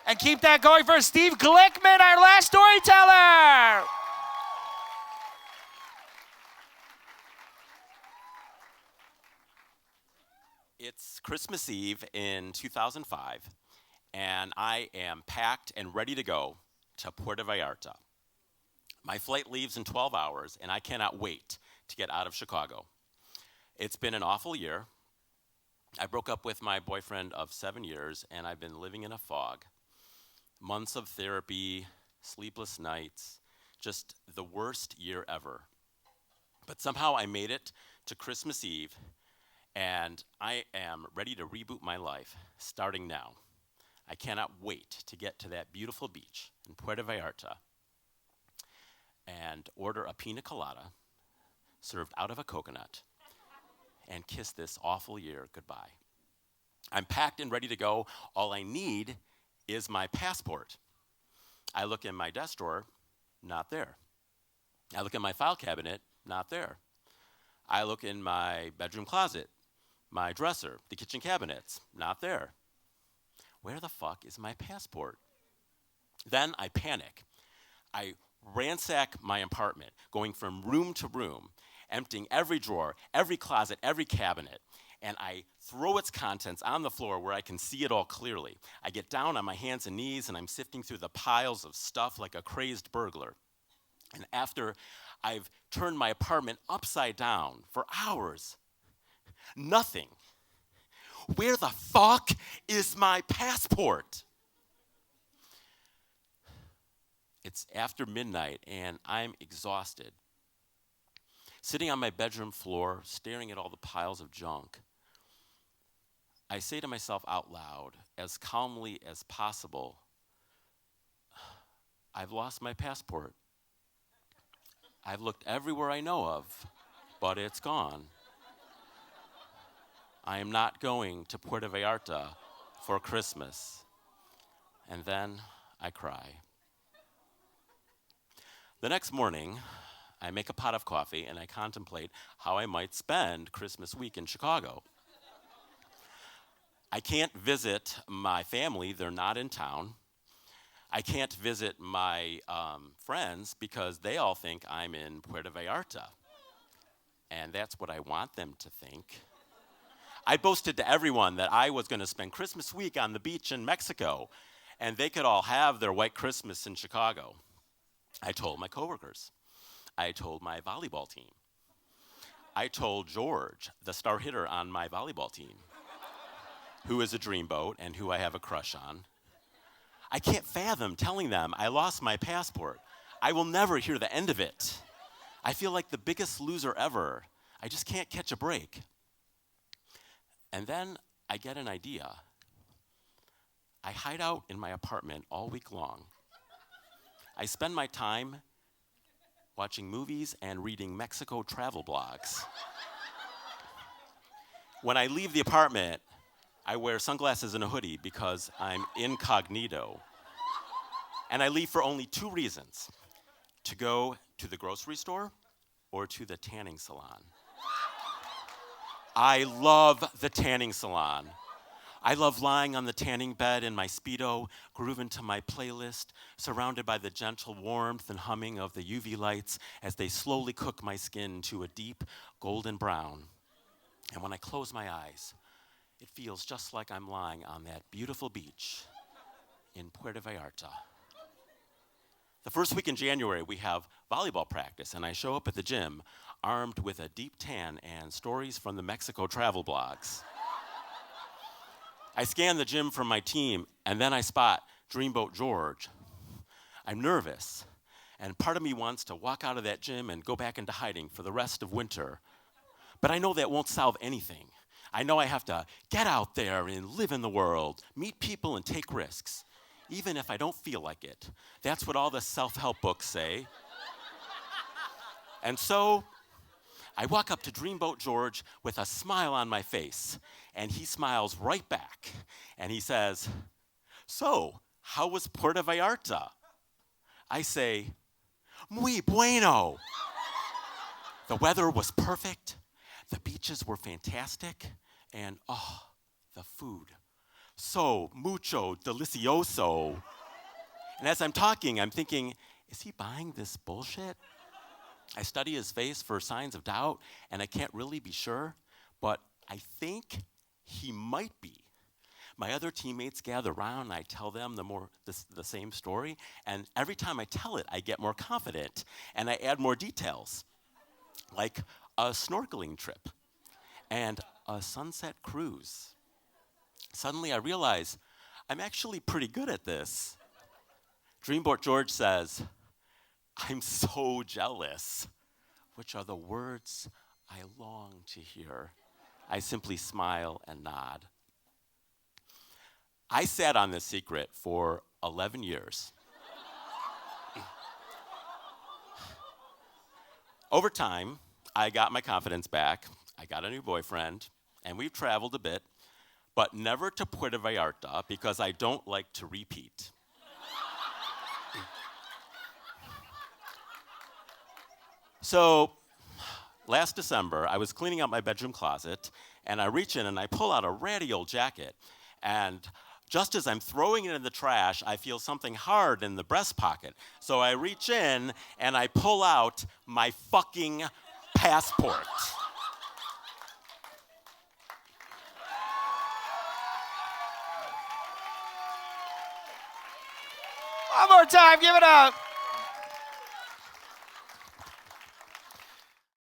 And keep that going for Steve Glickman, our last storyteller. It's Christmas Eve in 2005, and I am packed and ready to go to Puerto Vallarta. My flight leaves in 12 hours, and I cannot wait to get out of Chicago. It's been an awful year. I broke up with my boyfriend of 7 years, and I've been living in a fog. Months of therapy, sleepless nights, just the worst year ever. But somehow I made it to Christmas Eve, and I am ready to reboot my life, starting now. I cannot wait to get to that beautiful beach in Puerto Vallarta and order a pina colada served out of a coconut and kiss this awful year goodbye. I'm packed and ready to go. All I need is my passport. I look in my desk drawer, not there. I look in my file cabinet, not there. I look in my bedroom closet, my dresser, the kitchen cabinets, not there. Where the fuck is my passport? Then I panic. I ransack my apartment, going from room to room, emptying every drawer, every closet, every cabinet, and I throw its contents on the floor where I can see it all clearly. I get down on my hands and knees, and I'm sifting through the piles of stuff like a crazed burglar. And after I've turned my apartment upside down for hours, nothing. Where the fuck is my passport? It's after midnight, and I'm exhausted. Sitting on my bedroom floor, staring at all the piles of junk, I say to myself out loud, as calmly as possible, I've lost my passport. I've looked everywhere I know of, but it's gone. I am not going to Puerto Vallarta for Christmas. And then I cry. The next morning, I make a pot of coffee and I contemplate how I might spend Christmas week in Chicago. I can't visit my family, they're not in town. I can't visit my friends because they all think I'm in Puerto Vallarta. And that's what I want them to think. I boasted to everyone that I was going to spend Christmas week on the beach in Mexico, and they could all have their white Christmas in Chicago. I told my coworkers. I told my volleyball team. I told George, the star hitter on my volleyball team, who is a dreamboat and who I have a crush on. I can't fathom telling them I lost my passport. I will never hear the end of it. I feel like the biggest loser ever. I just can't catch a break. And then I get an idea. I hide out in my apartment all week long. I spend my time watching movies and reading Mexico travel blogs. When I leave the apartment, I wear sunglasses and a hoodie because I'm incognito. And I leave for only 2 reasons: to go to the grocery store or to the tanning salon. I love the tanning salon. I love lying on the tanning bed in my Speedo, grooving to my playlist, surrounded by the gentle warmth and humming of the UV lights as they slowly cook my skin to a deep golden brown. And when I close my eyes, it feels just like I'm lying on that beautiful beach in Puerto Vallarta. The first week in January, we have volleyball practice, and I show up at the gym armed with a deep tan and stories from the Mexico travel blogs. I scan the gym for my team, and then I spot Dreamboat George. I'm nervous, and part of me wants to walk out of that gym and go back into hiding for the rest of winter. But I know that won't solve anything. I know I have to get out there and live in the world, meet people and take risks, even if I don't feel like it. That's what all the self-help books say. And so I walk up to Dreamboat George with a smile on my face, and he smiles right back, and he says, "So, how was Puerto Vallarta?" I say, "Muy bueno." The weather was perfect, the beaches were fantastic, and the food, so mucho delicioso. And as I'm talking, I'm thinking, is he buying this bullshit? I study his face for signs of doubt, and I can't really be sure, but I think he might be. My other teammates gather around, and I tell them the same story, and every time I tell it, I get more confident, and I add more details, like a snorkeling trip and a sunset cruise. Suddenly, I realize I'm actually pretty good at this. Dreamboat George says, "I'm so jealous," which are the words I long to hear. I simply smile and nod. I sat on this secret for 11 years. Over time, I got my confidence back, I got a new boyfriend, and we've traveled a bit, but never to Puerto Vallarta because I don't like to repeat. So, last December, I was cleaning out my bedroom closet, and I reach in and I pull out a ratty old jacket. And just as I'm throwing it in the trash, I feel something hard in the breast pocket. So I reach in and I pull out my fucking passport. One more time, give it up.